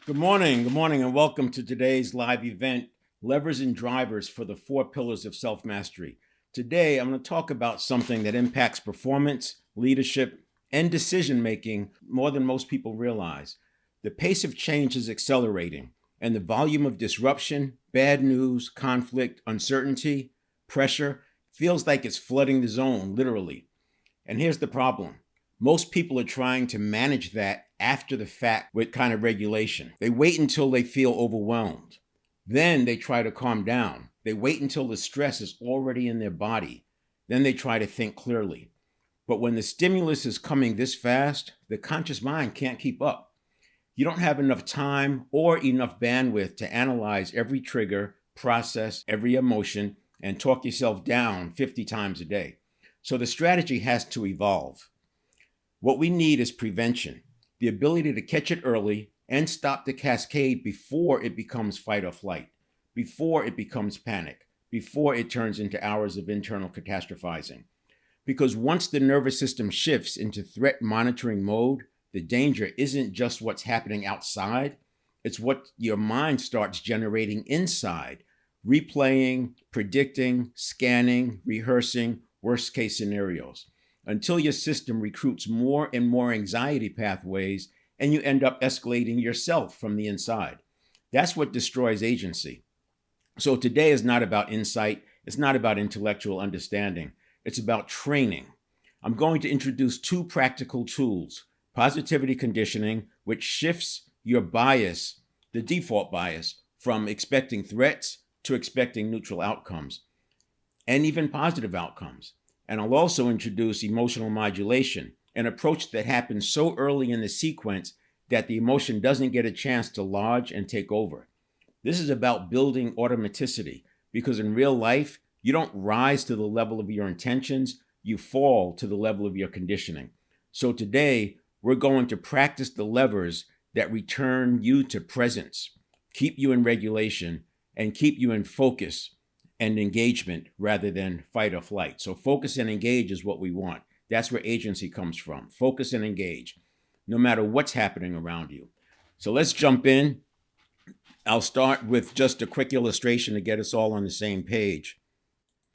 Good morning, and welcome to today's live event, Levers and Drivers for the Four Pillars of Self-Mastery. Today, I'm going to talk about something that impacts performance, leadership, and decision-making more than most people realize. The pace of change is accelerating, and the volume of disruption, bad news, conflict, uncertainty, pressure feels like it's flooding the zone, literally. And here's the problem. Most people are trying to manage that after the fact with kind of regulation. They wait until they feel overwhelmed. Then they try to calm down. They wait until the stress is already in their body. Then they try to think clearly. But when the stimulus is coming this fast, the conscious mind can't keep up. You don't have enough time or enough bandwidth to analyze every trigger, process every emotion, and talk yourself down 50 times a day. So the strategy has to evolve. What we need is prevention, the ability to catch it early and stop the cascade before it becomes fight or flight, before it becomes panic, before it turns into hours of internal catastrophizing. Because once the nervous system shifts into threat monitoring mode, the danger isn't just what's happening outside, it's what your mind starts generating inside, replaying, predicting, scanning, rehearsing worst case scenarios, until your system recruits more and more anxiety pathways and you end up escalating yourself from the inside. That's what destroys agency. So today is not about insight. It's not about intellectual understanding. It's about training. I'm going to introduce two practical tools: positivity conditioning, which shifts your bias, the default bias, from expecting threats to expecting neutral outcomes, and even positive outcomes. And I'll also introduce emotional modulation, an approach that happens so early in the sequence that the emotion doesn't get a chance to lodge and take over. This is about building automaticity, because in real life, you don't rise to the level of your intentions, you fall to the level of your conditioning. So today, we're going to practice the levers that return you to presence, keep you in regulation, and keep you in focus and engagement rather than fight or flight. So focus and engage is what we want. That's where agency comes from. Focus and engage, no matter what's happening around you. So let's jump in. I'll start with just a quick illustration to get us all on the same page,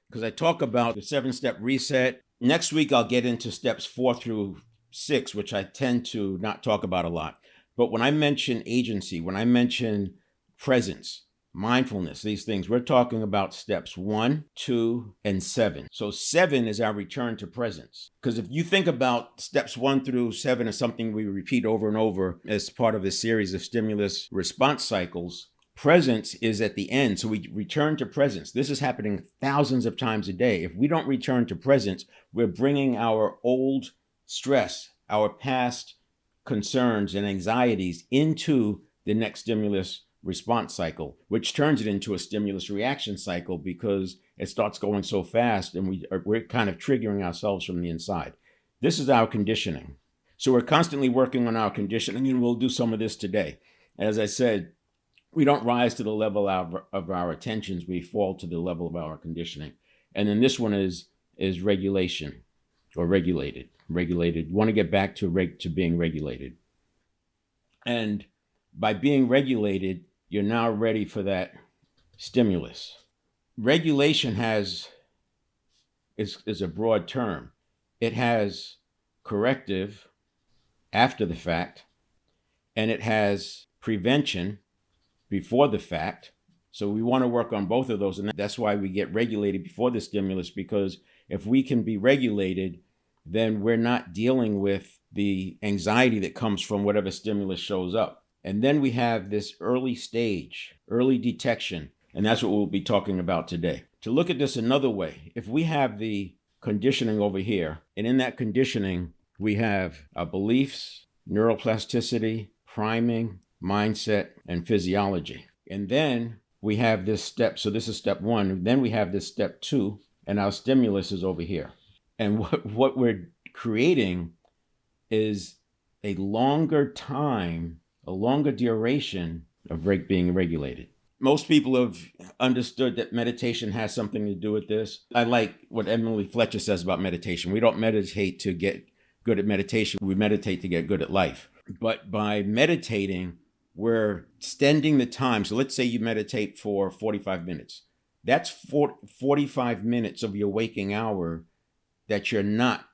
because I talk about the 7-step reset. Next week, I'll get into steps 4 through 6, which I tend to not talk about a lot. But when I mention agency, when I mention presence, mindfulness, these things, we're talking about steps 1, 2, and 7. So 7 is our return to presence. Because if you think about steps 1 through 7 as something we repeat over and over as part of a series of stimulus response cycles, presence is at the end. So we return to presence. This is happening thousands of times a day. If we don't return to presence, we're bringing our old stress, our past concerns and anxieties into the next stimulus response cycle, which turns it into a stimulus reaction cycle because it starts going so fast and we're kind of triggering ourselves from the inside. This is our conditioning. So we're constantly working on our conditioning, and we'll do some of this today. As I said, we don't rise to the level of our attentions, we fall to the level of our conditioning. And then this one is regulation or regulated. You want to get back to being regulated. And by being regulated, you're now ready for that stimulus. Regulation is a broad term. It has corrective after the fact, and it has prevention before the fact. So we want to work on both of those, and that's why we get regulated before the stimulus, because if we can be regulated, then we're not dealing with the anxiety that comes from whatever stimulus shows up. And then we have this early stage, early detection, and that's what we'll be talking about today. To look at this another way, if we have the conditioning over here, and in that conditioning, we have our beliefs, neuroplasticity, priming, mindset, and physiology. And then we have this step, so this is step 1, then we have this step 2, and our stimulus is over here. And what we're creating is a longer time, a longer duration of being regulated. Most people have understood that meditation has something to do with this. I like what Emily Fletcher says about meditation. We don't meditate to get good at meditation. We meditate to get good at life. But by meditating, we're extending the time. So let's say you meditate for 45 minutes. That's 45 minutes of your waking hour that you're not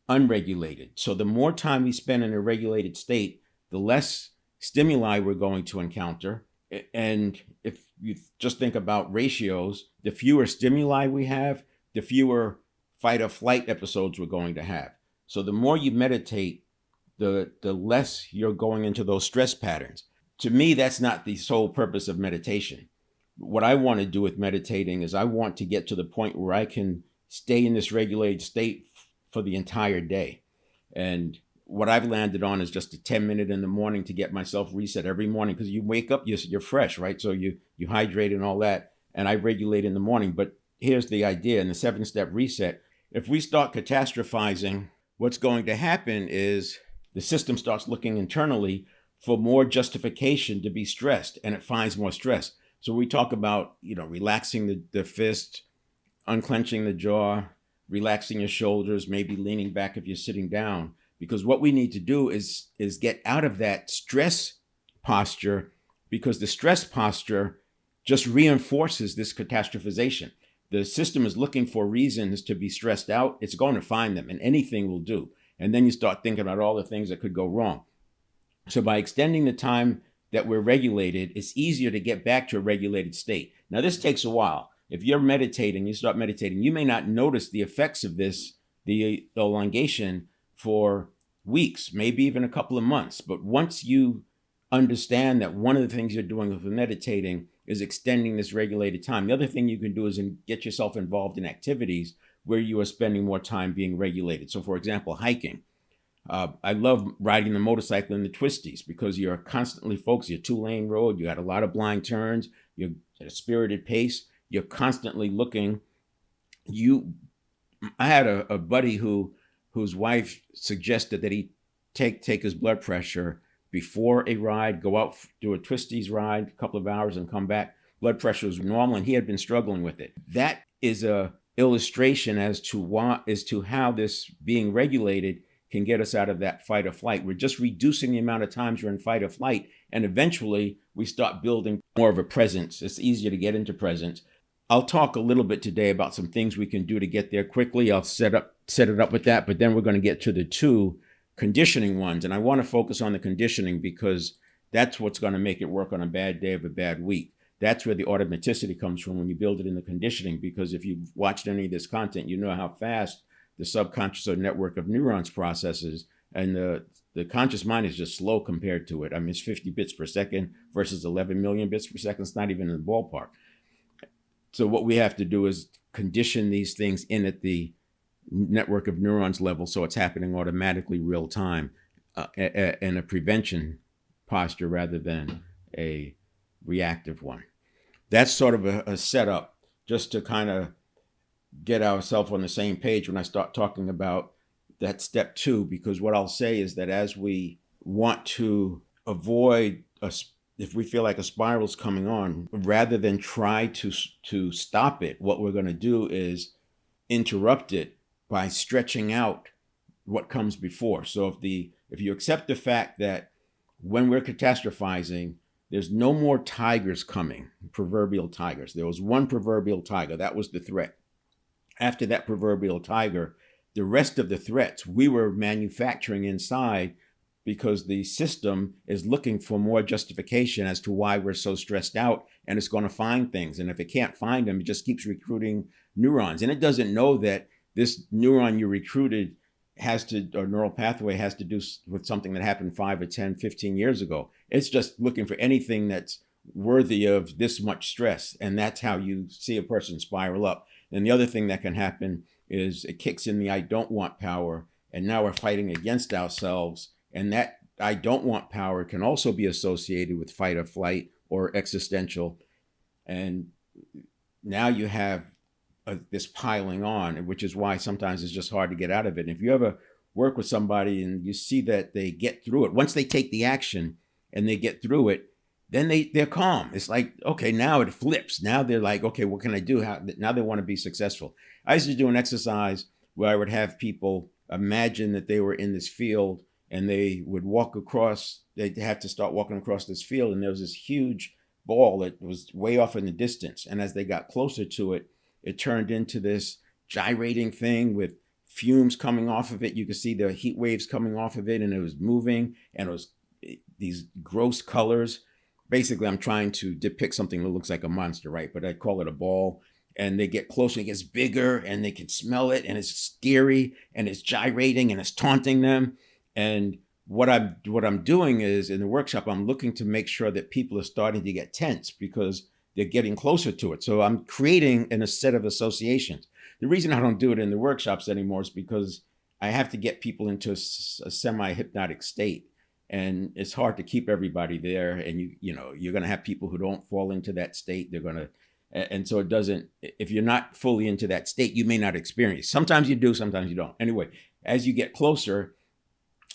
unregulated. So the more time we spend in a regulated state, the less stimuli we're going to encounter. And if you just think about ratios, the fewer stimuli we have, the fewer fight or flight episodes we're going to have. So the more you meditate, the less you're going into those stress patterns. To me, that's not the sole purpose of meditation. What I want to do with meditating is I want to get to the point where I can stay in this regulated state for the entire day. And what I've landed on is just a 10-minute in the morning to get myself reset every morning, because you wake up, you're fresh, right? So you hydrate and all that, and I regulate in the morning. But here's the idea in the 7-step reset. If we start catastrophizing, what's going to happen is the system starts looking internally for more justification to be stressed, and it finds more stress. So we talk about, relaxing the fist, unclenching the jaw, relaxing your shoulders, maybe leaning back if you're sitting down. Because what we need to do is get out of that stress posture, because the stress posture just reinforces this catastrophization. The system is looking for reasons to be stressed out. It's going to find them, and anything will do. And then you start thinking about all the things that could go wrong. So by extending the time that we're regulated, it's easier to get back to a regulated state. Now, this takes a while. If you're meditating, you start meditating, you may not notice the effects of this, the elongation, for weeks, maybe even a couple of months. But once you understand that one of the things you're doing with meditating is extending this regulated time, the other thing you can do is get yourself involved in activities where you are spending more time being regulated. So, for example, hiking. I love riding the motorcycle in the twisties because you're constantly focused. You're 2-lane road. You got a lot of blind turns. You're at a spirited pace. You're constantly looking. I had a buddy whose wife suggested that he take his blood pressure before a ride, go out, do a twisties ride, a couple of hours, and come back. Blood pressure was normal, and he had been struggling with it. That is a illustration as to how this being regulated can get us out of that fight or flight. We're just reducing the amount of times we're in fight or flight, and eventually we start building more of a presence. It's easier to get into presence. I'll talk a little bit today about some things we can do to get there quickly. I'll set it up with that, but then we're going to get to the 2 conditioning ones. And I want to focus on the conditioning because that's what's going to make it work on a bad day of a bad week. That's where the automaticity comes from when you build it in the conditioning, because if you've watched any of this content, you know how fast the subconscious or network of neurons processes, and the conscious mind is just slow compared to it. I mean, it's 50 bits per second versus 11 million bits per second. It's not even in the ballpark. So what we have to do is condition these things in at the network of neurons level so it's happening automatically real time in a prevention posture rather than a reactive one. That's sort of a setup just to kind of get ourselves on the same page when I start talking about that step 2, because what I'll say is that as we want to avoid if we feel like a spiral's coming on, rather than try to stop it, what we're going to do is interrupt it by stretching out what comes before. So if you accept the fact that when we're catastrophizing, there's no more tigers coming, proverbial tigers. There was one proverbial tiger. That was the threat. After that proverbial tiger, the rest of the threats we were manufacturing inside, because the system is looking for more justification as to why we're so stressed out, and it's going to find things. And if it can't find them, it just keeps recruiting neurons. And it doesn't know that this neuron you recruited or neural pathway has to do with something that happened 5 or 10, 15 years ago. It's just looking for anything that's worthy of this much stress. And that's how you see a person spiral up. And the other thing that can happen is it kicks in the I don't want power. And now we're fighting against ourselves. And that I don't want power can also be associated with fight or flight or existential. And now you have this piling on, which is why sometimes it's just hard to get out of it. And if you ever work with somebody and you see that they get through it, once they take the action and they get through it, then they're calm. It's like, okay, now it flips. Now they're like, okay, what can I do? Now they want to be successful. I used to do an exercise where I would have people imagine that they were in this field and they would walk across, they'd have to start walking across this field, and there was this huge ball that was way off in the distance. And as they got closer to it, it turned into this gyrating thing with fumes coming off of it. You could see the heat waves coming off of it, and it was moving, and it was these gross colors. Basically, I'm trying to depict something that looks like a monster, right? But I call it a ball. And they get closer, it gets bigger, and they can smell it, and it's scary, and it's gyrating, and it's taunting them. And what I'm doing is, in the workshop, I'm looking to make sure that people are starting to get tense because they're getting closer to it. So I'm creating a set of associations. The reason I don't do it in the workshops anymore is because I have to get people into a semi-hypnotic state. And it's hard to keep everybody there. And you're going to have people who don't fall into that state. And so it doesn't, if you're not fully into that state, you may not experience. Sometimes you do, sometimes you don't. Anyway, as you get closer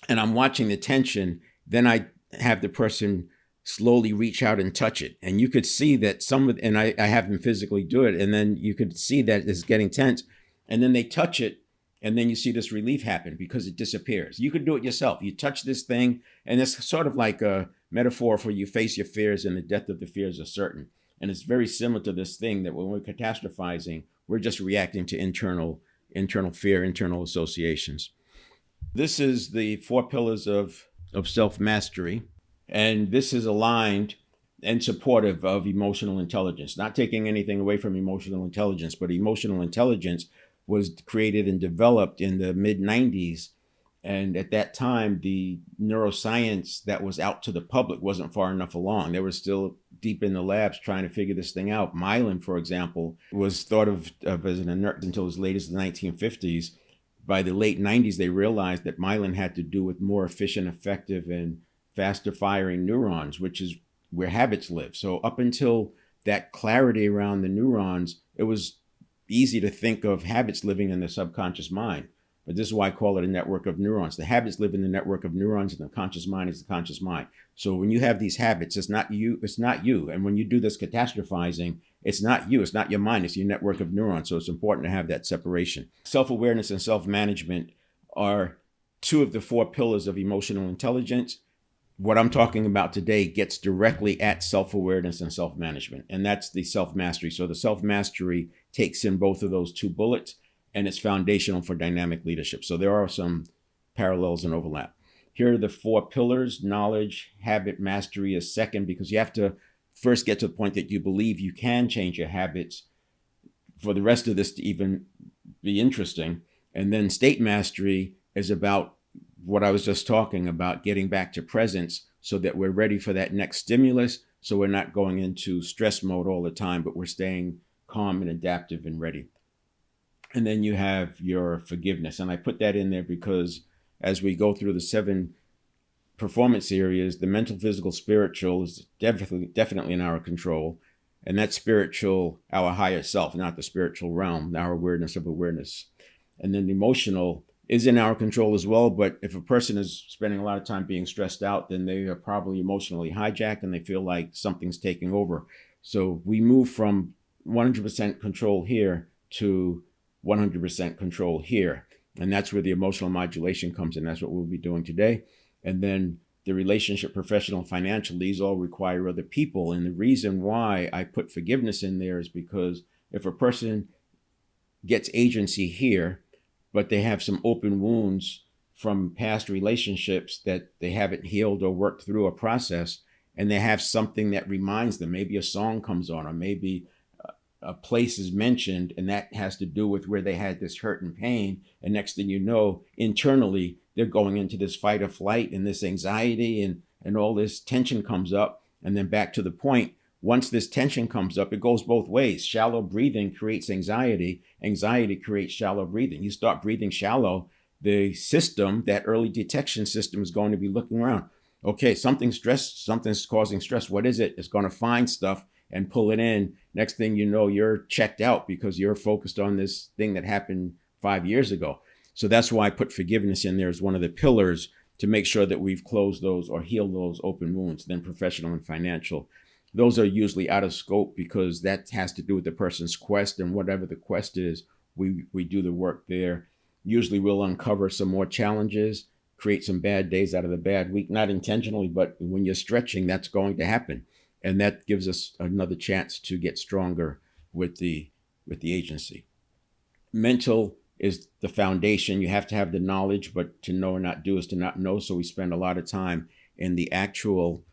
and I'm watching the tension, then I have the person slowly reach out and touch it. And you could see that and I have them physically do it. And then you could see that it's getting tense. And then they touch it. And then you see this relief happen because it disappears. You could do it yourself. You touch this thing, and it's sort of like a metaphor for you face your fears, and the death of the fears are certain. And it's very similar to this thing that when we're catastrophizing, we're just reacting to internal fear, internal associations. This is the 4 pillars of self-mastery. And this is aligned and supportive of emotional intelligence, not taking anything away from emotional intelligence, but emotional intelligence was created and developed in the mid-90s. And at that time, the neuroscience that was out to the public wasn't far enough along. They were still deep in the labs trying to figure this thing out. Myelin, for example, was thought of as an inert until as late as the 1950s. By the late 90s, they realized that myelin had to do with more efficient, effective, and faster firing neurons, which is where habits live. So up until that clarity around the neurons, it was easy to think of habits living in the subconscious mind. But this is why I call it a network of neurons. The habits live in the network of neurons, and the conscious mind is the conscious mind. So when you have these habits, it's not you. And when you do this catastrophizing, it's not you. It's not your mind. It's your network of neurons. So it's important to have that separation. Self-awareness and self-management are 2 of the 4 pillars of emotional intelligence. What I'm talking about today gets directly at self-awareness and self-management, and that's the self-mastery. So the self-mastery takes in both of those 2 bullets, and it's foundational for dynamic leadership. So there are some parallels and overlap. Here are the 4 pillars. Knowledge, habit, mastery is second, because you have to first get to the point that you believe you can change your habits for the rest of this to even be interesting. And then state mastery is about what I was just talking about, getting back to presence so that we're ready for that next stimulus. So we're not going into stress mode all the time, but we're staying calm and adaptive and ready. And then you have your forgiveness. And I put that in there because as we go through the 7 performance areas, the mental, physical, spiritual is definitely in our control. And that's spiritual, our higher self, not the spiritual realm, our awareness of awareness. And then the emotional is in our control as well. But if a person is spending a lot of time being stressed out, then they are probably emotionally hijacked and they feel like something's taking over. So we move from 100% control here to 100% control here. And that's where the emotional modulation comes in. That's what we'll be doing today. And then the relationship, professional, financial, these all require other people. And the reason why I put forgiveness in there is because if a person gets agency here, but they have some open wounds from past relationships that they haven't healed or worked through or processed, and they have something that reminds them, maybe a song comes on, or maybe a place is mentioned, and that has to do with where they had this hurt and pain. And next thing you know, internally, they're going into this fight or flight and this anxiety and all this tension comes up. And then back to the point, once this tension comes up, it goes both ways. Shallow breathing creates anxiety. Anxiety creates shallow breathing. You start breathing shallow, the system, that early detection system, is going to be looking around. Okay, something's causing stress. What is it? It's going to find stuff and pull it in. Next thing you know, you're checked out because you're focused on this thing that happened 5 years ago. So that's why I put forgiveness in there as one of the pillars to make sure that we've closed those or healed those open wounds. Then professional and financial. Those are usually out of scope because that has to do with the person's quest, and whatever the quest is, we do the work there. Usually we'll uncover some more challenges, create some bad days out of the bad week, not intentionally, but when you're stretching, that's going to happen. And that gives us another chance to get stronger with the agency. Mental is the foundation. You have to have the knowledge, but to know or not do is to not know. So we spend a lot of time in the actual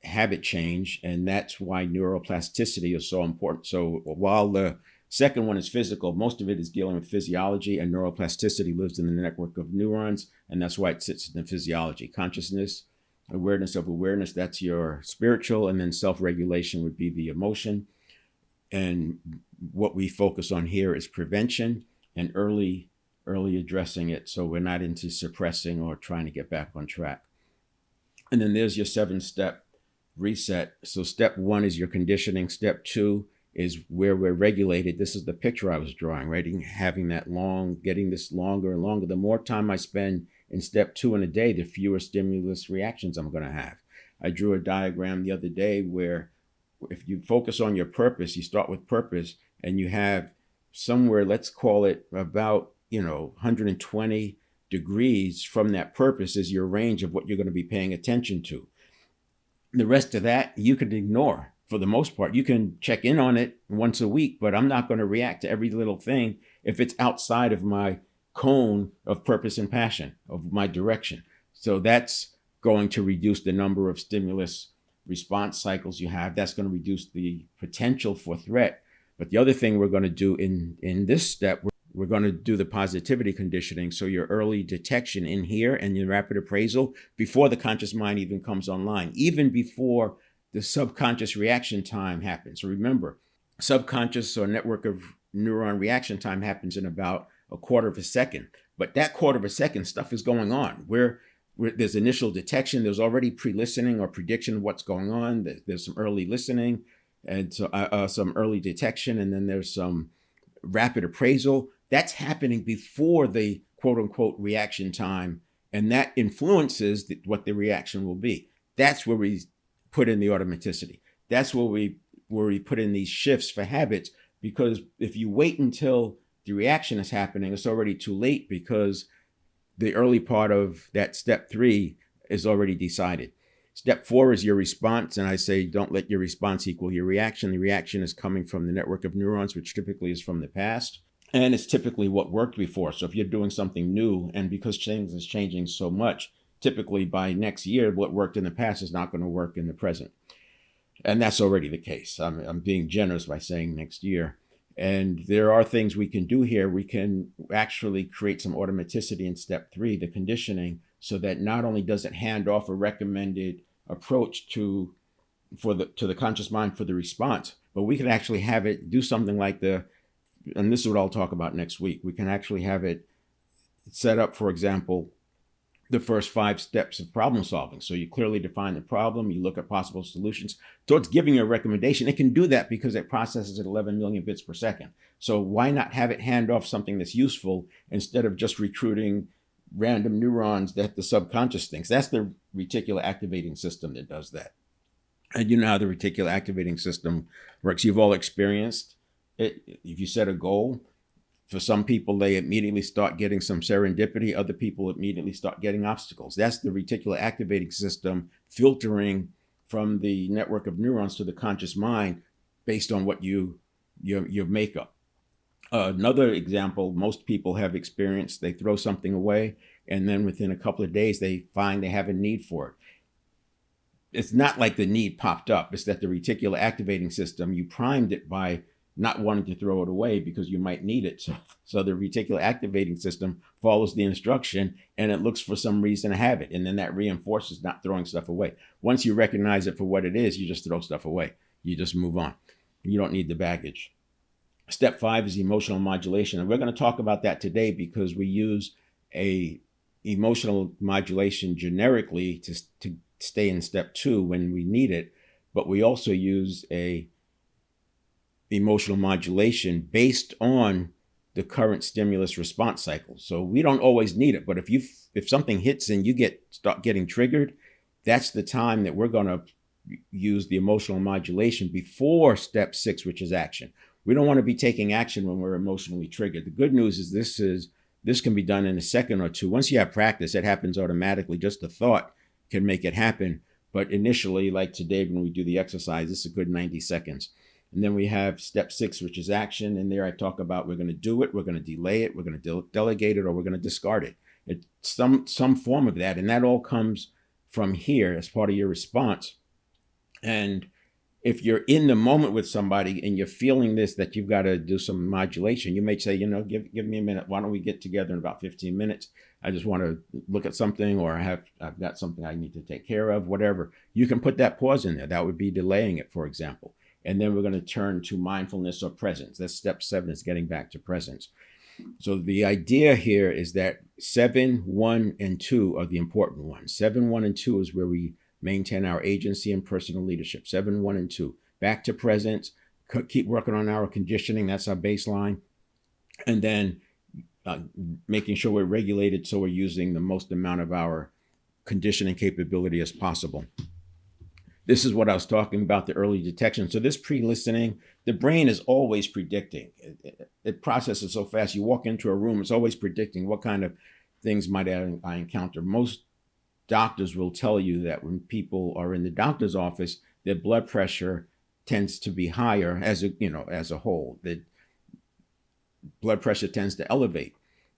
habit change, and that's why neuroplasticity is so important. So while the second one is physical, most of it is dealing with physiology, and neuroplasticity lives in the network of neurons, and that's why it sits in the physiology. Consciousness, awareness of awareness, that's your spiritual, and then self-regulation would be the emotion. And what we focus on here is prevention and early addressing it, so we're not into suppressing or trying to get back on track. And then there's your 7-step reset. So step 1 is your conditioning. Step 2 is where we're regulated. This is the picture I was drawing, right? Having that getting this longer and longer. The more time I spend in step 2 in a day, the fewer stimulus reactions I'm going to have. I drew a diagram the other day where if you focus on your purpose, you start with purpose, and you have somewhere, let's call it about 120 degrees from that purpose is your range of what you're going to be paying attention to. The rest of that you can ignore for the most part. You can check in on it once a week, but I'm not going to react to every little thing if it's outside of my cone of purpose and passion, of my direction. So that's going to reduce the number of stimulus response cycles you have. That's going to reduce the potential for threat. But the other thing we're going to do in this step, we're going to do the positivity conditioning. So your early detection in here and your rapid appraisal before the conscious mind even comes online, even before the subconscious reaction time happens. So remember, subconscious or network of neuron reaction time happens in about a quarter of a second. But that quarter of a second, stuff is going on. There's initial detection. There's already pre-listening or prediction of what's going on. There's some early listening and so, some early detection. And then there's some rapid appraisal. That's happening before the quote unquote reaction time. And that influences what the reaction will be. That's where we put in the automaticity. That's where we put in these shifts for habits, because if you wait until the reaction is happening, it's already too late, because the early part of that step 3 is already decided. Step 4 is your response. And I say, don't let your response equal your reaction. The reaction is coming from the network of neurons, which typically is from the past. And it's typically what worked before. So if you're doing something new, and because things is changing so much, typically by next year, what worked in the past is not going to work in the present. And that's already the case. I'm being generous by saying next year. And there are things we can do here. We can actually create some automaticity in step 3, the conditioning, so that not only does it hand off a recommended approach to the conscious mind for the response, but we can actually have it do something like and this is what I'll talk about next week. We can actually have it set up, for example, the first 5 steps of problem solving. So you clearly define the problem, you look at possible solutions. So it's giving you a recommendation. It can do that because it processes at 11 million bits per second. So why not have it hand off something that's useful instead of just recruiting random neurons that the subconscious thinks? That's the reticular activating system that does that. And you know how the reticular activating system works. You've all experienced it. If you set a goal, for some people, they immediately start getting some serendipity. Other people immediately start getting obstacles. That's the reticular activating system filtering from the network of neurons to the conscious mind based on what your makeup. Another example most people have experienced, they throw something away, and then within a couple of days, they find they have a need for it. It's not like the need popped up. It's that the reticular activating system, you primed it by not wanting to throw it away because you might need it. So the reticular activating system follows the instruction, and it looks for some reason to have it. And then that reinforces not throwing stuff away. Once you recognize it for what it is, you just throw stuff away. You just move on. You don't need the baggage. Step 5 is emotional modulation. And we're going to talk about that today because we use a emotional modulation generically to stay in step 2 when we need it. But we also use a emotional modulation based on the current stimulus response cycle. So we don't always need it, but if something hits and you start getting triggered, that's the time that we're going to use the emotional modulation before step 6, which is action. We don't want to be taking action when we're emotionally triggered. The good news is this is This can be done in a second or two. Once you have practice, it happens automatically. Just the thought can make it happen. But initially, like today, when we do the exercise, this is a good 90 seconds. And then we have step 6, which is action. And there I talk about we're going to do it, we're going to delay it, we're going to delegate it, or we're going to discard it. It's some form of that. And that all comes from here as part of your response. And if you're in the moment with somebody and you're feeling this, that you've got to do some modulation, you may say, give me a minute. Why don't we get together in about 15 minutes? I just want to look at something, or I've got something I need to take care of, whatever. You can put that pause in there. That would be delaying it, for example. And then we're going to turn to mindfulness or presence. That's step 7, is getting back to presence. So the idea here is that 7, 1, and 2 are the important ones. 7, 1, and 2 is where we maintain our agency and personal leadership. 7, 1, and 2. Back to presence. Keep working on our conditioning. That's our baseline. And then making sure we're regulated so we're using the most amount of our conditioning capability as possible. This is what I was talking about, the early detection. So this pre-listening, the brain is always predicting. It processes so fast. You walk into a room, it's always predicting what kind of things might I encounter. Most doctors will tell you that when people are in the doctor's office, their blood pressure tends to be higher as a whole. The blood pressure tends to elevate.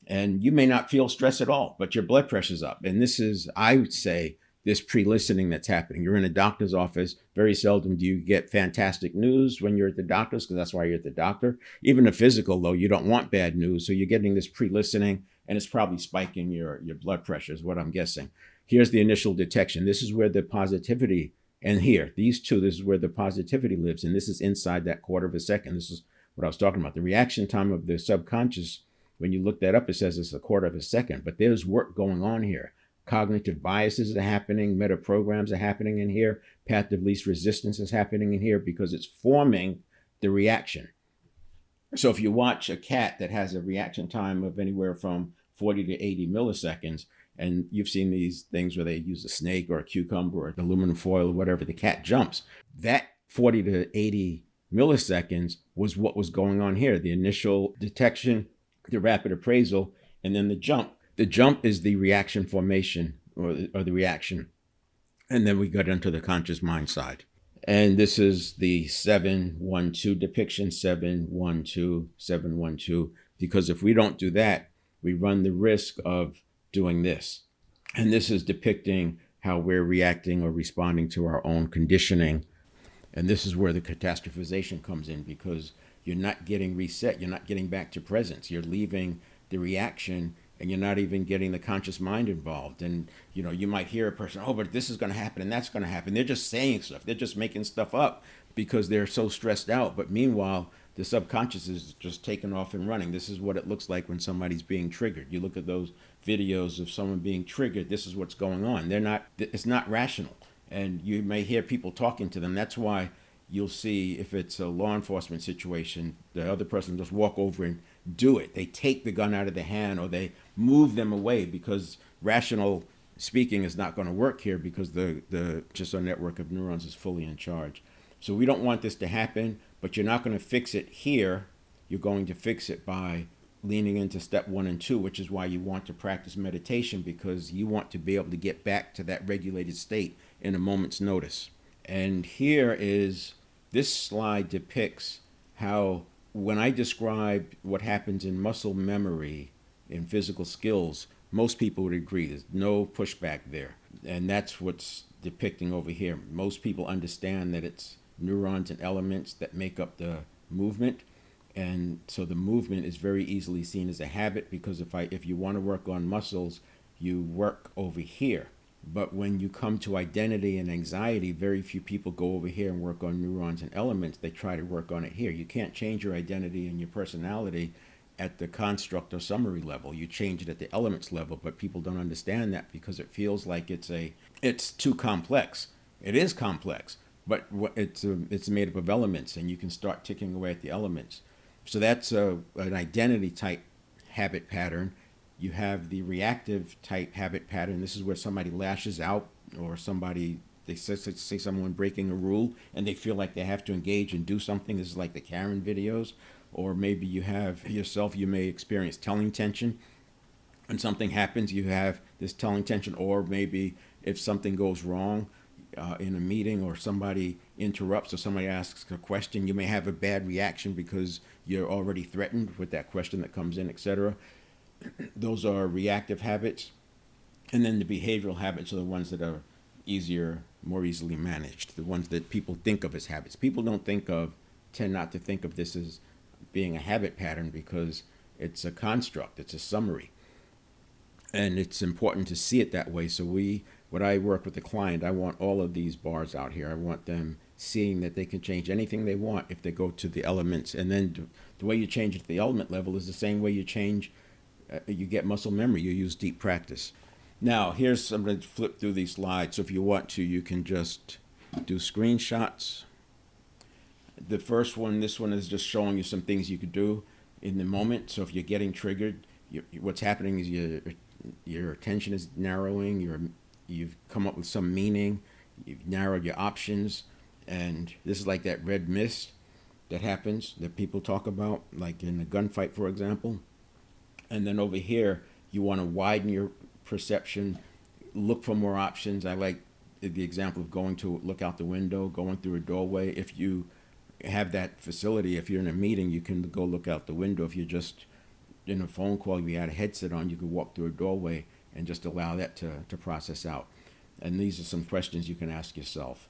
And you may not feel stress at all, but your blood pressure's up. And this is, I would say, this pre-listening that's happening. You're in a doctor's office. Very seldom do you get fantastic news when you're at the doctor's, because that's why you're at the doctor. Even the physical, though, you don't want bad news. So you're getting this pre-listening, and it's probably spiking your blood pressure is what I'm guessing. Here's the initial detection. This is where the positivity, and here, these two, this is where the positivity lives. And this is inside that quarter of a second. This is what I was talking about. The reaction time of the subconscious, when you look that up, it says it's a quarter of a second. But there's work going on here. Cognitive biases are happening, meta programs are happening in here, path of least resistance is happening in here because it's forming the reaction. So if you watch a cat that has a reaction time of anywhere from 40 to 80 milliseconds, and you've seen these things where they use a snake or a cucumber or aluminum foil or whatever, the cat jumps. That 40 to 80 milliseconds was what was going on here. The initial detection, the rapid appraisal, and then the jump. The jump is the reaction formation or the reaction. And then we got into the conscious mind side. And this is the 7, 1, 2 depiction, 7, 1, 2, 7, 1, 2. Because if we don't do that, we run the risk of doing this. And this is depicting how we're reacting or responding to our own conditioning. And this is where the catastrophization comes in, because you're not getting reset. You're not getting back to presence. You're leaving the reaction, and you're not even getting the conscious mind involved. And, you might hear a person, oh, but this is going to happen and that's going to happen. They're just saying stuff. They're just making stuff up because they're so stressed out. But meanwhile, the subconscious is just taking off and running. This is what it looks like when somebody's being triggered. You look at those videos of someone being triggered. This is what's going on. It's not rational. And you may hear people talking to them. That's why you'll see, if it's a law enforcement situation, the other person just walk over and do it. They take the gun out of the hand, or they move them away, because rational speaking is not going to work here, because the just a network of neurons is fully in charge. So we don't want this to happen, but you're not going to fix it here. You're going to fix it by leaning into step 1 and 2, which is why you want to practice meditation, because you want to be able to get back to that regulated state in a moment's notice. And this slide depicts how, when I describe what happens in muscle memory in physical skills, most people would agree. There's no pushback there. And that's what's depicting over here. Most people understand that it's neurons and elements that make up the movement. And so the movement is very easily seen as a habit, because if you want to work on muscles, you work over here. But when you come to identity and anxiety, very few people go over here and work on neurons and elements. They try to work on it here. You can't change your identity and your personality at the construct or summary level. You change it at the elements level, but people don't understand that, because it feels like it's too complex. It is complex, but it's made up of elements, and you can start ticking away at the elements. So that's an identity type habit pattern. You have the reactive type habit pattern. This is where somebody lashes out, or they say someone breaking a rule, and they feel like they have to engage and do something. This is like the Karen videos. Or maybe you have yourself, you may experience telling tension. When something happens, you have this telling tension, or maybe if something goes wrong in a meeting, or somebody interrupts, or somebody asks a question, you may have a bad reaction because you're already threatened with that question that comes in, etc. Those are reactive habits. And then the behavioral habits are the ones that are easier, more easily managed, the ones that people think of as habits. People tend not to think of this as being a habit pattern because it's a construct, it's a summary. And it's important to see it that way. So when I work with the client, I want all of these bars out here. I want them seeing that they can change anything they want if they go to the elements. And then the way you change it to the element level is the same way you get muscle memory. You use deep practice. Now, I'm going to flip through these slides. So if you want to, you can just do screenshots. The first one, this one is just showing you some things you could do in the moment. So if you're getting triggered, what's happening is your attention is narrowing. You've come up with some meaning. You've narrowed your options. And this is like that red mist that happens that people talk about, like in a gunfight, for example. And then over here, you want to widen your perception, look for more options. I like the example of going to look out the window, going through a doorway. If you have that facility, if you're in a meeting, you can go look out the window. If you're just in a phone call, you had a headset on, you could walk through a doorway and just allow that to process out. And these are some questions you can ask yourself.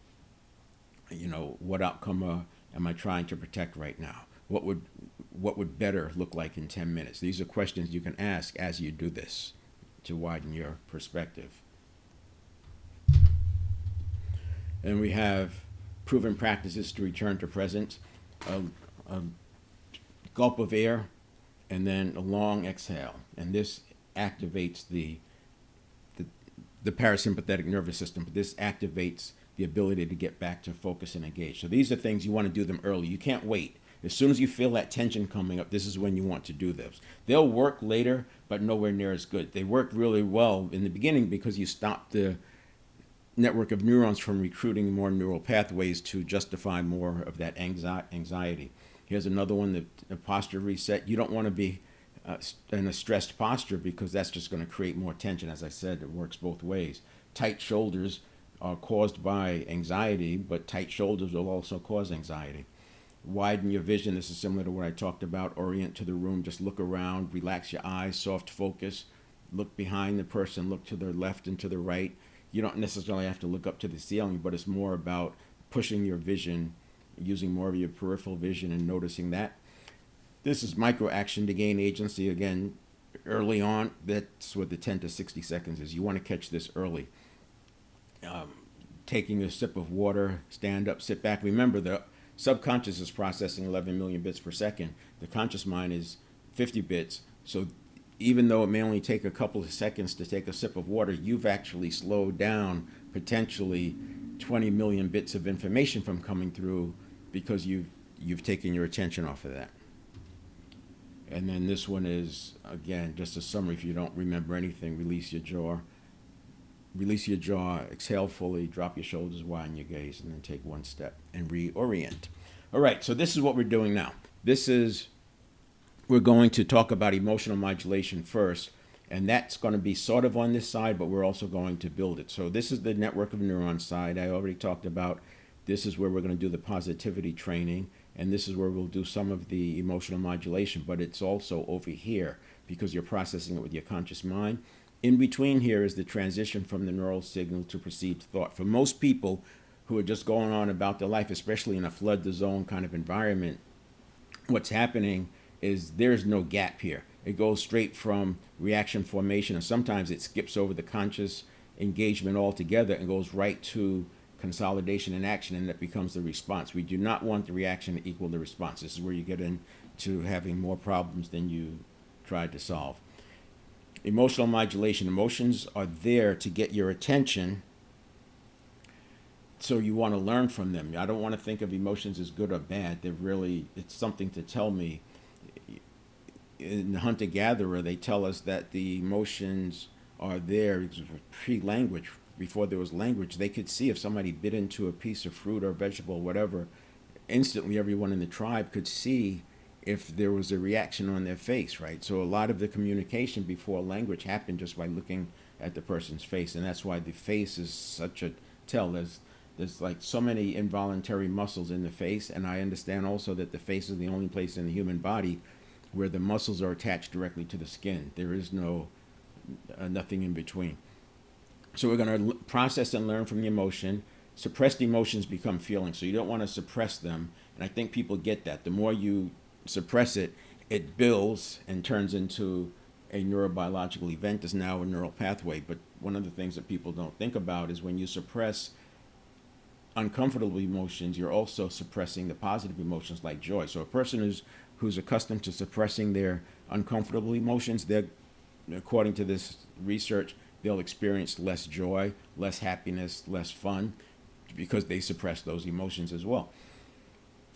What outcome am I trying to protect right now? What would better look like in 10 minutes? These are questions you can ask as you do this to widen your perspective. And we have proven practices to return to present. A gulp of air and then a long exhale. And this activates the parasympathetic nervous system, but this activates the ability to get back to focus and engage. So these are things you want to do them early. You can't wait. As soon as you feel that tension coming up, this is when you want to do this. They'll work later, but nowhere near as good. They work really well in the beginning because you stop the network of neurons from recruiting more neural pathways to justify more of that anxiety. Here's another one, the posture reset. You don't want to be in a stressed posture because that's just going to create more tension. As I said, it works both ways. Tight shoulders are caused by anxiety, but tight shoulders will also cause anxiety. Widen your vision. This is similar to what I talked about. Orient to the room. Just look around. Relax your eyes. Soft focus. Look behind the person. Look to the left and to the right. You don't necessarily have to look up to the ceiling, but it's more about pushing your vision, using more of your peripheral vision and noticing that. This is micro action to gain agency. Again, early on, that's what the 10 to 60 seconds is. You want to catch this early. Taking a sip of water, stand up, sit back. Remember, the subconscious is processing 11 million bits per second. The conscious mind is 50 bits. So even though it may only take a couple of seconds to take a sip of water, you've actually slowed down potentially 20 million bits of information from coming through because you've taken your attention off of that. And then this one is, again, just a summary. If you don't remember anything, release your jaw. Release your jaw, exhale fully, drop your shoulders, widen your gaze, and then take one step and reorient. All right, so this is what we're doing now. We're going to talk about emotional modulation first, and that's going to be sort of on this side, but we're also going to build it. So this is the network of neurons side. I already talked about this is where we're going to do the positivity training, and this is where we'll do some of the emotional modulation, but it's also over here because you're processing it with your conscious mind. In between here is the transition from the neural signal to perceived thought. For most people who are just going on about their life, especially in a flood the zone kind of environment, what's happening is there's no gap here. It goes straight from reaction formation, and sometimes it skips over the conscious engagement altogether and goes right to consolidation and action, and that becomes the response. We do not want the reaction to equal the response. This is where you get into having more problems than you tried to solve. Emotional modulation. Emotions are there to get your attention, so you want to learn from them. I don't want to think of emotions as good or bad. It's something to tell me. In hunter-gatherer, they tell us that the emotions are there pre-language. Before there was language, they could see if somebody bit into a piece of fruit or vegetable, whatever. Instantly, everyone in the tribe could see if there was a reaction on their face, right? So a lot of the communication before language happened just by looking at the person's face, and that's why the face is such a tell. There's like so many involuntary muscles in the face, and I understand also that the face is the only place in the human body where the muscles are attached directly to the skin. There is no nothing in between. So we're going to process and learn from the emotion. Suppressed emotions become feelings, so you don't want to suppress them. And I think people get that. The more you suppress it, it builds and turns into a neurobiological event is now a neural pathway. But one of the things that people don't think about is when you suppress uncomfortable emotions, you're also suppressing the positive emotions like joy. So a person who's accustomed to suppressing their uncomfortable emotions, they're, according to this research, they'll experience less joy, less happiness, less fun, because they suppress those emotions as well.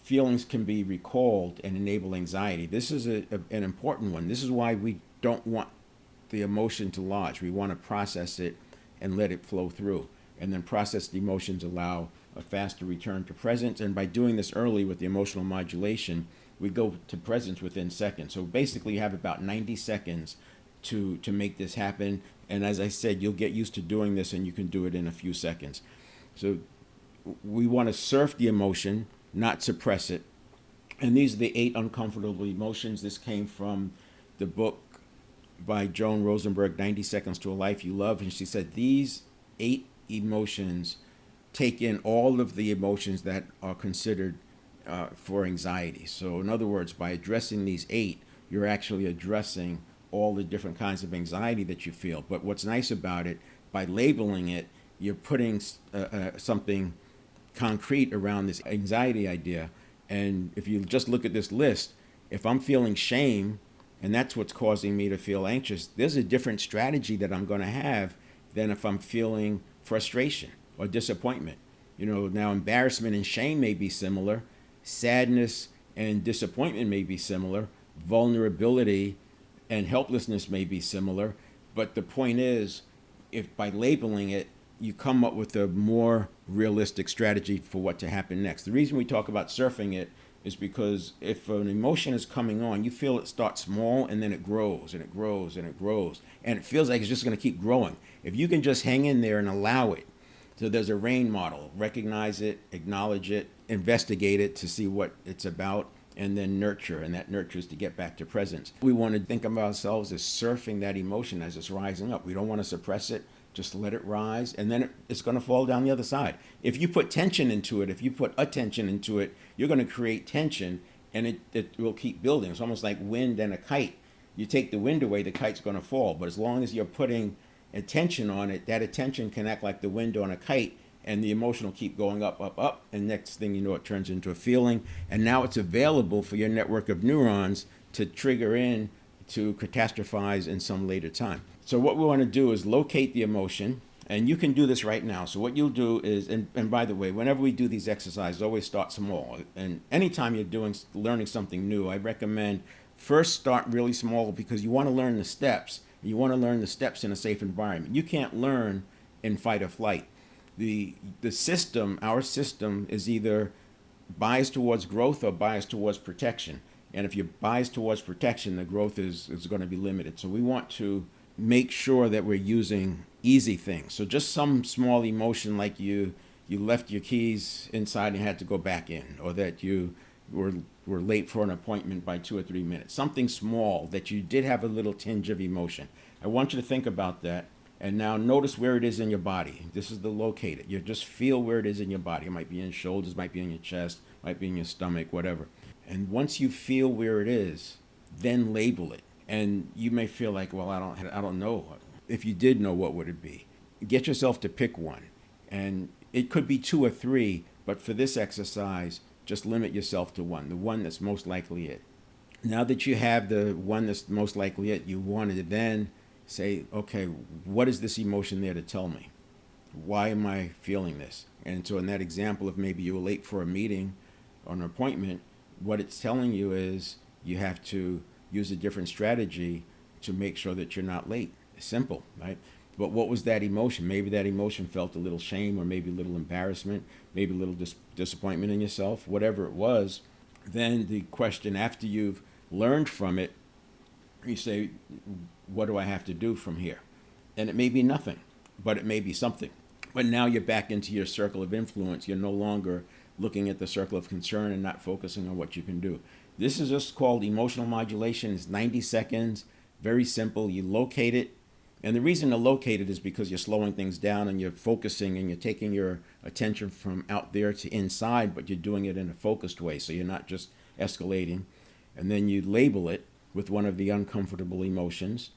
Feelings can be recalled and enable anxiety. This is an important one. This is why we don't want the emotion to lodge. We want to process it and let it flow through. And then processed emotions allow a faster return to presence. And by doing this early with the emotional modulation, we go to presence within seconds. So basically you have about 90 seconds to make this happen. And as I said, you'll get used to doing this and you can do it in a few seconds. So we want to surf the emotion, not suppress it. And these are the 8 uncomfortable emotions. This came from the book by Joan Rosenberg, 90 Seconds to a Life You Love. And she said these 8 emotions take in all of the emotions that are considered for anxiety. So in other words, by addressing these 8, you're actually addressing all the different kinds of anxiety that you feel. But what's nice about it, by labeling it, you're putting something concrete around this anxiety idea. And if you just look at this list, if I'm feeling shame, and that's what's causing me to feel anxious, there's a different strategy that I'm going to have than if I'm feeling frustration or disappointment. Now embarrassment and shame may be similar, sadness and disappointment may be similar, vulnerability and helplessness may be similar, but the point is, if by labeling it, you come up with a more realistic strategy for what to happen next. The reason we talk about surfing it is because if an emotion is coming on, you feel it start small and then it grows and it grows and it grows. And it feels like it's just going to keep growing. If you can just hang in there and allow it. So there's a RAIN model. Recognize it, acknowledge it, investigate it to see what it's about, and then nurture. And that nurtures to get back to presence. We want to think of ourselves as surfing that emotion as it's rising up. We don't want to suppress it. Just let it rise, and then it's going to fall down the other side. If you put tension into it, if you put attention into it, you're going to create tension, and it will keep building. It's almost like wind and a kite. You take the wind away, the kite's going to fall. But as long as you're putting attention on it, that attention can act like the wind on a kite, and the emotion will keep going up, up, up, and next thing you know, it turns into a feeling, and now it's available for your network of neurons to trigger in to catastrophize in some later time. So what we want to do is locate the emotion, and you can do this right now. So what you'll do is, and by the way, whenever we do these exercises, always start small. And anytime you're learning something new, I recommend first start really small because you want to learn the steps. You want to learn the steps in a safe environment. You can't learn in fight or flight. The system, our system, is either biased towards growth or biased towards protection. And if you're biased towards protection, the growth is going to be limited. So we want to make sure that we're using easy things. So just some small emotion like you left your keys inside and had to go back in, or that you were late for an appointment by 2 or 3 minutes. Something small that you did have a little tinge of emotion. I want you to think about that. And now notice where it is in your body. This is the locator. You just feel where it is in your body. It might be in your shoulders, might be in your chest, might be in your stomach, whatever. And once you feel where it is, then label it. And you may feel like, well, I don't know. If you did know, what would it be? Get yourself to pick one. And it could be 2 or 3, but for this exercise, just limit yourself to one, the one that's most likely it. Now that you have the one that's most likely it, you want to then say, okay, what is this emotion there to tell me? Why am I feeling this? And so in that example, if maybe you were late for a meeting or an appointment, what it's telling you is you have to use a different strategy to make sure that you're not late. It's simple, right? But what was that emotion? Maybe that emotion felt a little shame, or maybe a little embarrassment, maybe a little disappointment in yourself, whatever it was. Then the question, after you've learned from it, you say, what do I have to do from here? And it may be nothing, but it may be something. But now you're back into your circle of influence. You're no longer looking at the circle of concern and not focusing on what you can do. This is just called emotional modulation. It's 90 seconds, very simple. You locate it. And the reason to locate it is because you're slowing things down and you're focusing and you're taking your attention from out there to inside, but you're doing it in a focused way. So you're not just escalating. And then you label it with one of the uncomfortable emotions,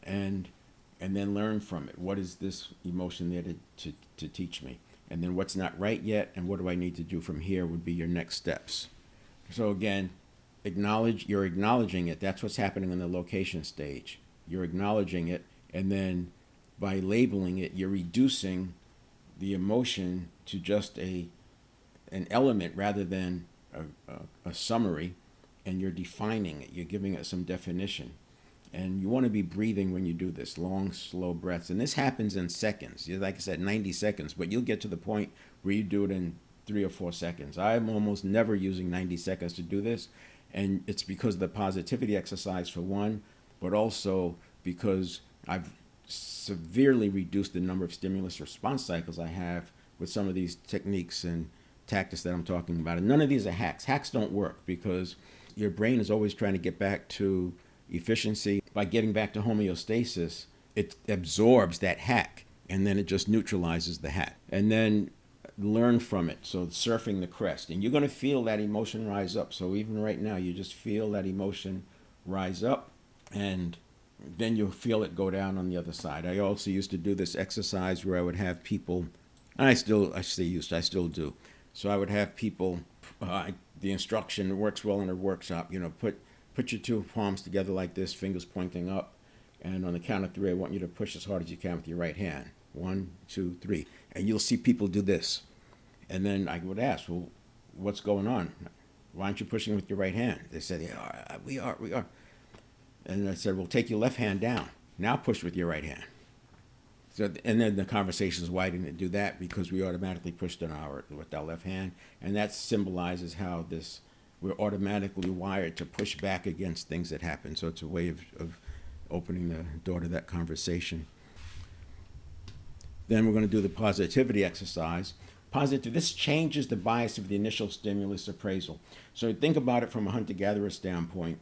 and then learn from it. What is this emotion there to teach me? And then what's not right yet, and what do I need to do from here would be your next steps. So again, you're acknowledging it. That's what's happening in the location stage. You're acknowledging it, and then by labeling it, you're reducing the emotion to just an element rather than a summary, and you're defining it. You're giving it some definition. And you want to be breathing when you do this, long, slow breaths. And this happens in seconds. Like I said, 90 seconds, but you'll get to the point where you do it in 3 or 4 seconds. I'm almost never using 90 seconds to do this. And it's because of the positivity exercise, for one, but also because I've severely reduced the number of stimulus response cycles I have with some of these techniques and tactics that I'm talking about. And none of these are hacks. Hacks don't work because your brain is always trying to get back to efficiency. By getting back to homeostasis, it absorbs that hack and then it just neutralizes the hack. And then learn from it. So surfing the crest. And you're going to feel that emotion rise up. So even right now, you just feel that emotion rise up, and then you'll feel it go down on the other side. I also used to do this exercise where I would have people, and I still do. So I would have people, the instruction works well in a workshop, put your two palms together like this, fingers pointing up, and on the count of 3, I want you to push as hard as you can with your right hand. 1, 2, 3. And you'll see people do this. And then I would ask, well, what's going on? Why aren't you pushing with your right hand? They said, yeah, we are. And I said, well, take your left hand down. Now push with your right hand. So, and then the conversation is, why didn't it do that? Because we automatically pushed with our left hand. And that symbolizes how we're automatically wired to push back against things that happen. So it's a way of opening the door to that conversation. Then we're going to do the positivity exercise. This changes the bias of the initial stimulus appraisal. So think about it from a hunter-gatherer standpoint.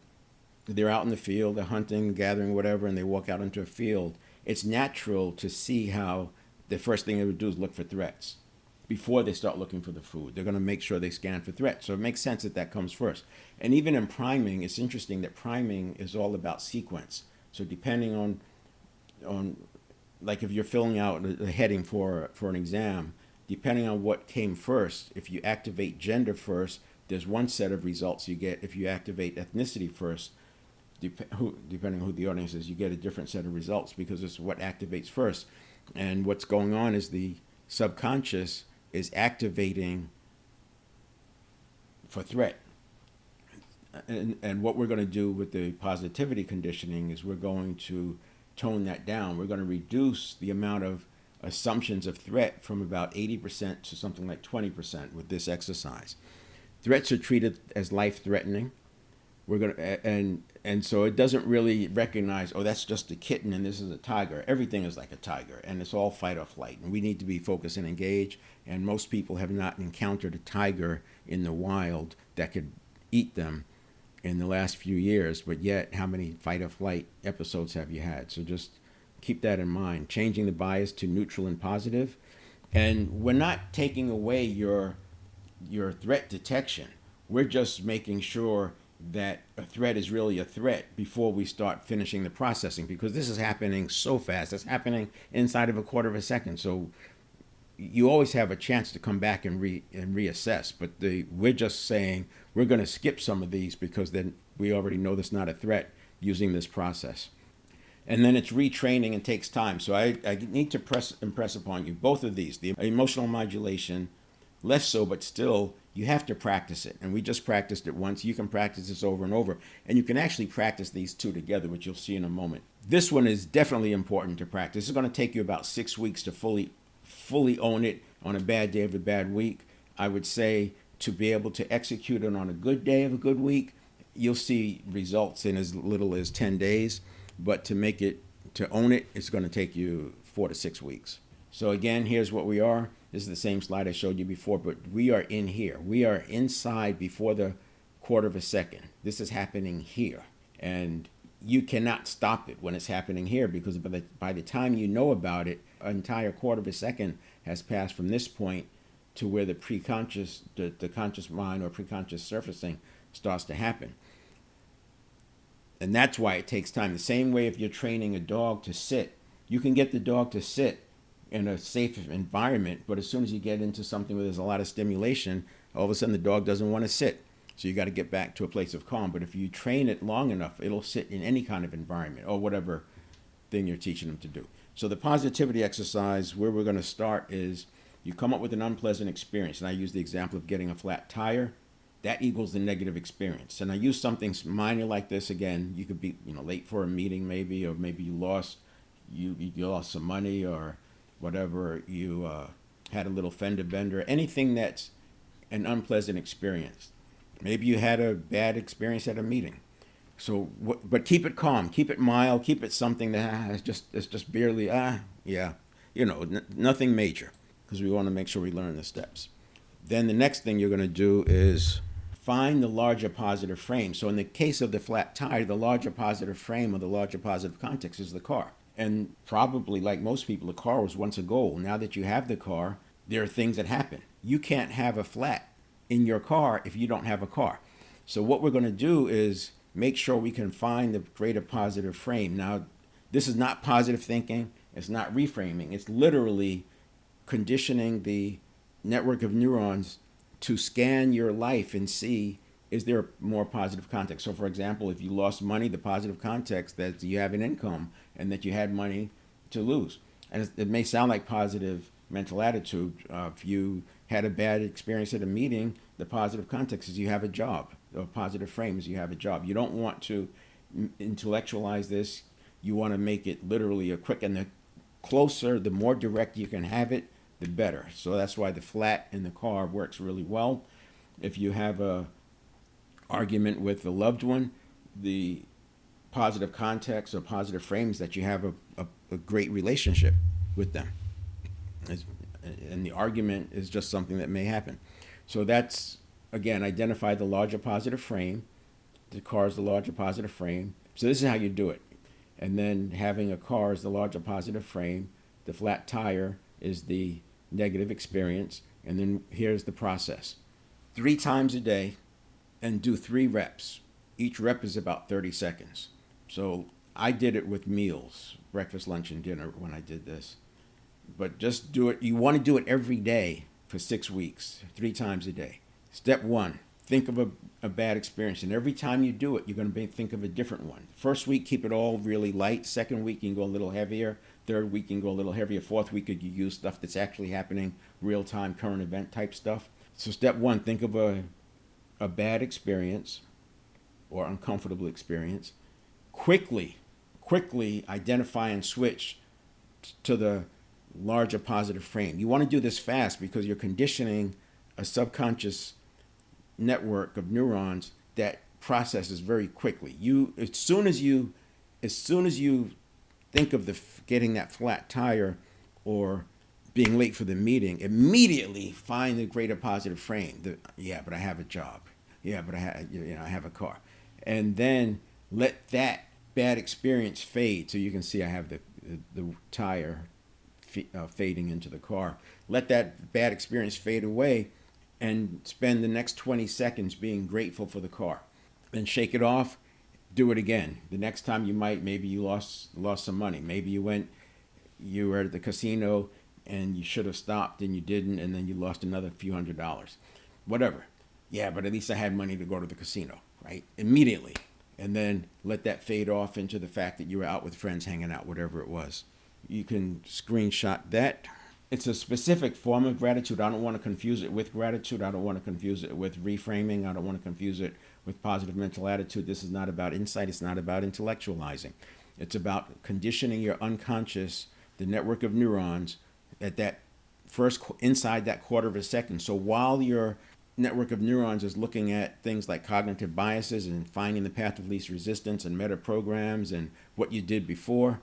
They're out in the field, they're hunting, gathering, whatever, and they walk out into a field. It's natural to see how the first thing they would do is look for threats before they start looking for the food. They're going to make sure they scan for threats. So it makes sense that comes first. And even in priming, it's interesting that priming is all about sequence. So depending on like if you're filling out a heading for an exam, depending on what came first, if you activate gender first, there's one set of results you get. If you activate ethnicity first, depending on who the audience is, you get a different set of results because it's what activates first. And what's going on is the subconscious is activating for threat. And what we're going to do with the positivity conditioning is we're going to tone that down. We're going to reduce the amount of assumptions of threat from about 80% to something like 20% with this exercise. Threats are treated as life-threatening. And so it doesn't really recognize, oh, that's just a kitten and this is a tiger. Everything is like a tiger, and it's all fight or flight. And we need to be focused and engaged. And most people have not encountered a tiger in the wild that could eat them in the last few years. But yet, how many fight or flight episodes have you had? So just keep that in mind. Changing the bias to neutral and positive. And we're not taking away your threat detection. We're just making sure that a threat is really a threat before we start finishing the processing, because this is happening so fast. It's happening inside of a quarter of a second. So you always have a chance to come back and reassess. But we're just saying we're going to skip some of these because then we already know that's not a threat using this process. And then it's retraining and takes time. So I need to impress upon you both of these, the emotional modulation, less so, but still you have to practice it. And we just practiced it once. You can practice this over and over. And you can actually practice these two together, which you'll see in a moment. This one is definitely important to practice. It's going to take you about 6 weeks to fully own it on a bad day of a bad week. I would say to be able to execute it on a good day of a good week, you'll see results in as little as 10 days. But to own it, it's going to take you 4 to 6 weeks. So again, here's what we are. This is the same slide I showed you before, but we are in here. We are inside before the quarter of a second. This is happening here. And you cannot stop it when it's happening here, because by the time you know about it, an entire quarter of a second has passed from this point to where the preconscious, the conscious mind or preconscious surfacing starts to happen. And that's why it takes time. The same way if you're training a dog to sit, you can get the dog to sit in a safe environment, but as soon as you get into something where there's a lot of stimulation, all of a sudden the dog doesn't want to sit. So you got to get back to a place of calm. But if you train it long enough, it'll sit in any kind of environment or whatever thing you're teaching them to do. So the positivity exercise, where we're going to start is you come up with an unpleasant experience. And I use the example of getting a flat tire. That equals the negative experience. And I use something minor like this. Again, you could be late for a meeting maybe, or maybe you lost some money or whatever. You had a little fender bender. Anything that's an unpleasant experience. Maybe you had a bad experience at a meeting. So, but keep it calm, keep it mild, keep it something that it's just barely, nothing major, because we want to make sure we learn the steps. Then the next thing you're going to do is find the larger positive frame. So in the case of the flat tire, the larger positive frame or the larger positive context is the car. And probably like most people, the car was once a goal. Now that you have the car, there are things that happen. You can't have a flat in your car if you don't have a car. So what we're going to do is make sure we can find the greater positive frame. Now, this is not positive thinking. It's not reframing. It's literally conditioning the network of neurons to scan your life and see, is there more positive context? So for example, if you lost money, the positive context that you have an income and that you had money to lose. And it may sound like positive mental attitude. If you had a bad experience at a meeting, the positive context is you have a job. The positive frame is you have a job. You don't want to intellectualize this. You want to make it literally a quick, and the closer, the more direct you can have it, the better. So that's why the flat in the car works really well. If you have a argument with a loved one, the positive context or positive frames that you have a great relationship with them. And the argument is just something that may happen. So that's, again, identify the larger positive frame. The car is the larger positive frame. So this is how you do it. And then having a car is the larger positive frame. The flat tire is the negative experience. And then here's the process. 3 times a day and do 3 reps. Each rep is about 30 seconds. So I did it with meals, breakfast, lunch, and dinner when I did this. But just do it. You want to do it every day for 6 weeks, 3 times a day. Step 1, think of a bad experience. And every time you do it, you're going to think of a different one. First week, keep it all really light. Second week, you can go a little heavier. Third week, you can go a little heavier. Fourth week, you use stuff that's actually happening, real-time, current event type stuff. So step 1, think of a bad experience or uncomfortable experience. Quickly identify and switch to the larger positive frame. You want to do this fast because you're conditioning a subconscious network of neurons that processes very quickly. As soon as you think of getting that flat tire or being late for the meeting, immediately find the greater positive frame. But I have a job. Yeah, but I have a car. And then let that bad experience fade. So you can see I have the tire fading into the car. Let that bad experience fade away and spend the next 20 seconds being grateful for the car. Then shake it off, do it again. The next time maybe you lost some money. Maybe you were at the casino and you should have stopped and you didn't, and then you lost another few $100s. Whatever. Yeah, but at least I had money to go to the casino, right? Immediately. And then let that fade off into the fact that you were out with friends hanging out, whatever it was. You can screenshot that. It's a specific form of gratitude. I don't want to confuse it with gratitude. I don't want to confuse it with reframing. I don't want to confuse it with positive mental attitude. This is not about insight. It's not about intellectualizing. It's about conditioning your unconscious, the network of neurons, at that first inside that quarter of a second. So while you're network of neurons is looking at things like cognitive biases and finding the path of least resistance and meta programs and what you did before.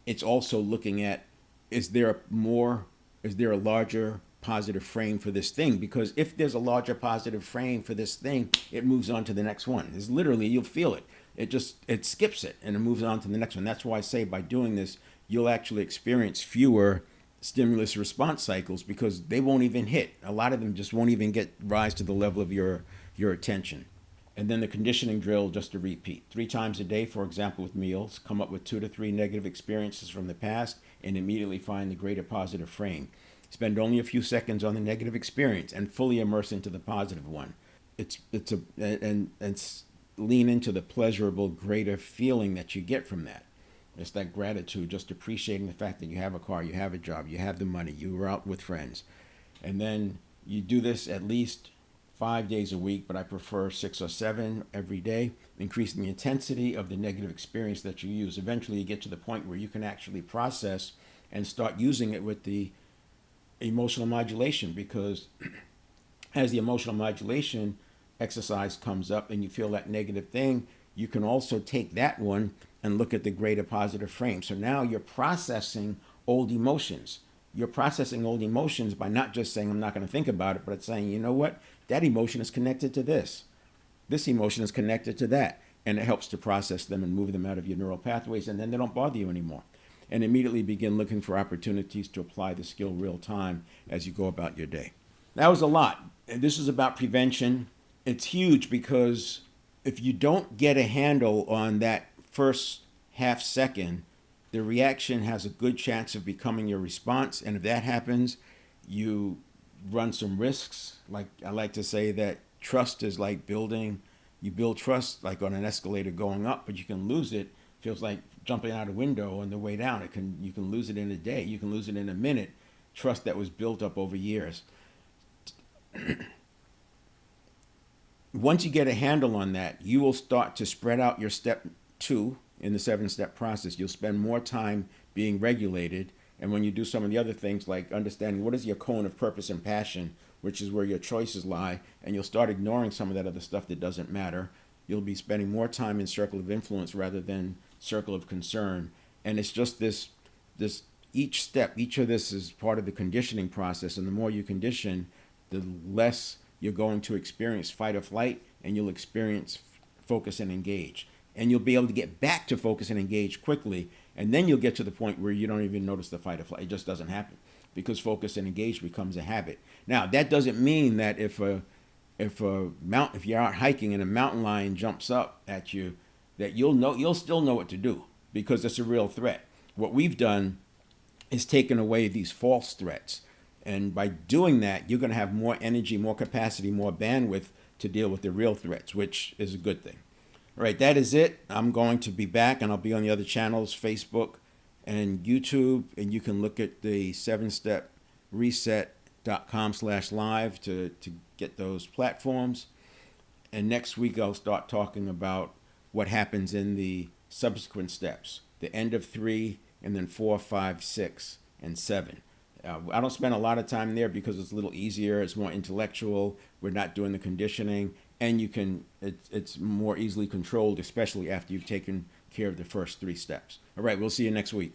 It's also looking at, is there a larger positive frame for this thing? Because if there's a larger positive frame for this thing, it moves on to the next one. It's literally, you'll feel it. It skips it and it moves on to the next one. That's why I say by doing this, you'll actually experience fewer stimulus response cycles because they won't even hit. A lot of them just won't even rise to the level of your attention. And then the conditioning drill, just to repeat 3 times a day, for example, with meals, come up with 2 to 3 negative experiences from the past and immediately find the greater positive frame. Spend only a few seconds on the negative experience and fully immerse into the positive one. And lean into the pleasurable, greater feeling that you get from that. It's that gratitude, just appreciating the fact that you have a car, you have a job, you have the money, you were out with friends. And then you do this at least 5 days a week, but I prefer 6 or 7 every day, increasing the intensity of the negative experience that you use. Eventually you get to the point where you can actually process and start using it with the emotional modulation, because as the emotional modulation exercise comes up and you feel that negative thing, you can also take that one and look at the greater positive frame. So now you're processing old emotions. You're processing old emotions by not just saying, I'm not going to think about it, but it's saying, you know what? That emotion is connected to this. This emotion is connected to that. And it helps to process them and move them out of your neural pathways, and then they don't bother you anymore. And immediately begin looking for opportunities to apply the skill real time as you go about your day. That was a lot. And this is about prevention. It's huge because if you don't get a handle on that first half second, the reaction has a good chance of becoming your response. And if that happens, you run some risks. Like I like to say that trust is like you build trust like on an escalator going up, but you can lose it. Feels like jumping out a window on the way down. You can lose it in a day. You can lose it in a minute. Trust that was built up over years. Once you get a handle on that, you will start to spread out your step 2 in the 7-step process. You'll spend more time being regulated. And when you do some of the other things like understanding what is your cone of purpose and passion, which is where your choices lie, and you'll start ignoring some of that other stuff that doesn't matter. You'll be spending more time in circle of influence rather than circle of concern. And it's just this each step, each of this is part of the conditioning process. And the more you condition, the less you're going to experience fight or flight, and you'll experience focus and engage. And you'll be able to get back to focus and engage quickly. And then you'll get to the point where you don't even notice the fight or flight. It just doesn't happen because focus and engage becomes a habit. Now, that doesn't mean that if you're out hiking and a mountain lion jumps up at you, that you'll still know what to do because it's a real threat. What we've done is taken away these false threats. And by doing that, you're going to have more energy, more capacity, more bandwidth to deal with the real threats, which is a good thing. All right, that is it. I'm going to be back, and I'll be on the other channels, Facebook and YouTube, and you can look at the 7stepreset.com/live to get those platforms. And next week, I'll start talking about what happens in the subsequent steps, the end of 3, and then 4, 5, 6, and 7. I don't spend a lot of time there because it's a little easier. It's more intellectual. We're not doing the conditioning, and it's more easily controlled, especially after you've taken care of the first 3 steps. All right, we'll see you next week.